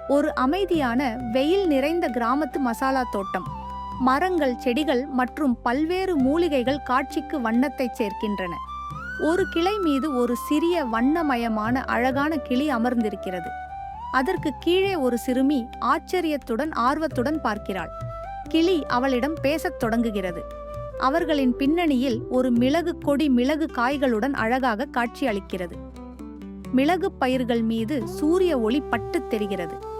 ஒரு அமைதியான வெயில் நிறைந்த கிராமத்து மசாலா தோட்டம். மரங்கள், செடிகள் மற்றும் பல்வேறு மூலிகைகள் காட்சிக்கு வண்ணத்தை சேர்க்கின்றன. ஒரு கிளை மீது ஒரு சிறிய வண்ணமயமான அழகான கிளி அமர்ந்திருக்கிறது. அதற்கு கீழே ஒரு சிறுமி ஆச்சரியத்துடன் ஆர்வத்துடன் பார்க்கிறாள். கிளி அவளிடம் பேசத் தொடங்குகிறது. அவர்களின் பின்னணியில் ஒரு மிளகு கொடி மிளகு காய்களுடன் அழகாக காட்சியளிக்கிறது. மிளகு பயிர்கள் மீது சூரிய ஒளி பட்டுத் தெரிகிறது.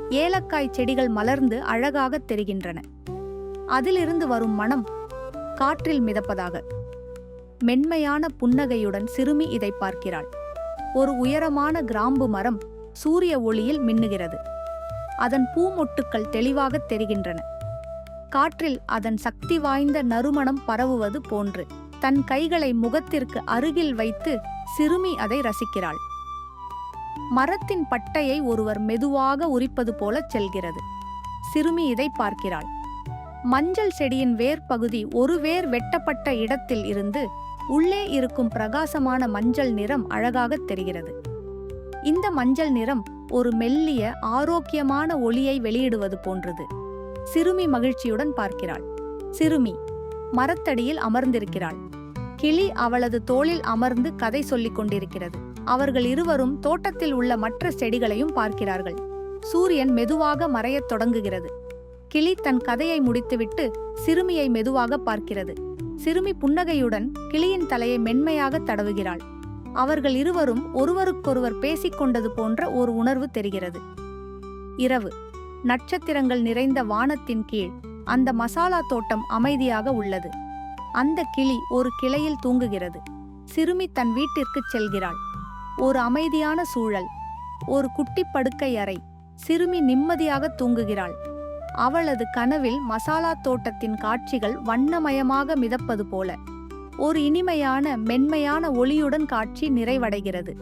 ஏலக்காய் செடிகள் மலர்ந்து அழகாக தெரிகின்றன. அதிலிருந்து வரும் மனம் காற்றில் மிதப்பதாக. மென்மையான புன்னகையுடன் சிறுமி இதை பார்க்கிறாள். ஒரு உயரமான கிராம்பு மரம் சூரிய ஒளியில் மின்னுகிறது. அதன் பூமொட்டுக்கள் தெளிவாக தெரிகின்றன. காற்றில் அதன் சக்தி வாய்ந்த நறுமணம் பரவுவது போன்று. தன் கைகளை முகத்திற்கு அருகில் வைத்து சிறுமி அதை ரசிக்கிறாள். மரத்தின் பட்டையை ஒருவர் மெதுவாக உரிப்பது போல செல்கிறது. சிறுமி இதை பார்க்கிறாள். மஞ்சள் செடியின் வேர் பகுதி ஒரு வேர் வெட்டப்பட்ட இடத்தில் இருந்து உள்ளே இருக்கும் பிரகாசமான மஞ்சள் நிறம் அழகாக தெரிகிறது. இந்த மஞ்சள் நிறம் ஒரு மெல்லிய ஆரோக்கியமான ஒளியை வெளியிடுவது போன்றது. சிறுமி மகிழ்ச்சியுடன் பார்க்கிறாள். சிறுமி மரத்தடியில் அமர்ந்திருக்கிறாள். கிளி அவளது தோளில் அமர்ந்து கதை சொல்லிக் கொண்டிருக்கிறது. அவர்கள் இருவரும் தோட்டத்தில் உள்ள மற்ற செடிகளையும் பார்க்கிறார்கள். சூரியன் மெதுவாக மறையத் தொடங்குகிறது. கிளி தன் கதையை முடித்துவிட்டு சிறுமியை மெதுவாக பார்க்கிறது. சிறுமி புன்னகையுடன் கிளியின் தலையை மென்மையாக தடவுகிறாள். அவர்கள் இருவரும் ஒருவருக்கொருவர் பேசிக்கொண்டது போன்ற ஒரு உணர்வு தெரிகிறது. இரவு. நட்சத்திரங்கள் நிறைந்த வானத்தின் கீழ் அந்த மசாலா தோட்டம் அமைதியாக உள்ளது. அந்த கிளி ஒரு கிளையில் தூங்குகிறது. சிறுமி தன் வீட்டிற்கு செல்கிறாள். ஒரு அமைதியான சூழல், ஒரு குட்டி படுக்கை அறை. சிறுமி நிம்மதியாக தூங்குகிறாள். அவளது கனவில் மசாலா தோட்டத்தின் காட்சிகள் வண்ணமயமாக மிதப்பது போல ஒரு இனிமையான மென்மையான ஒளியுடன் காட்சி நிறைவடைகிறது.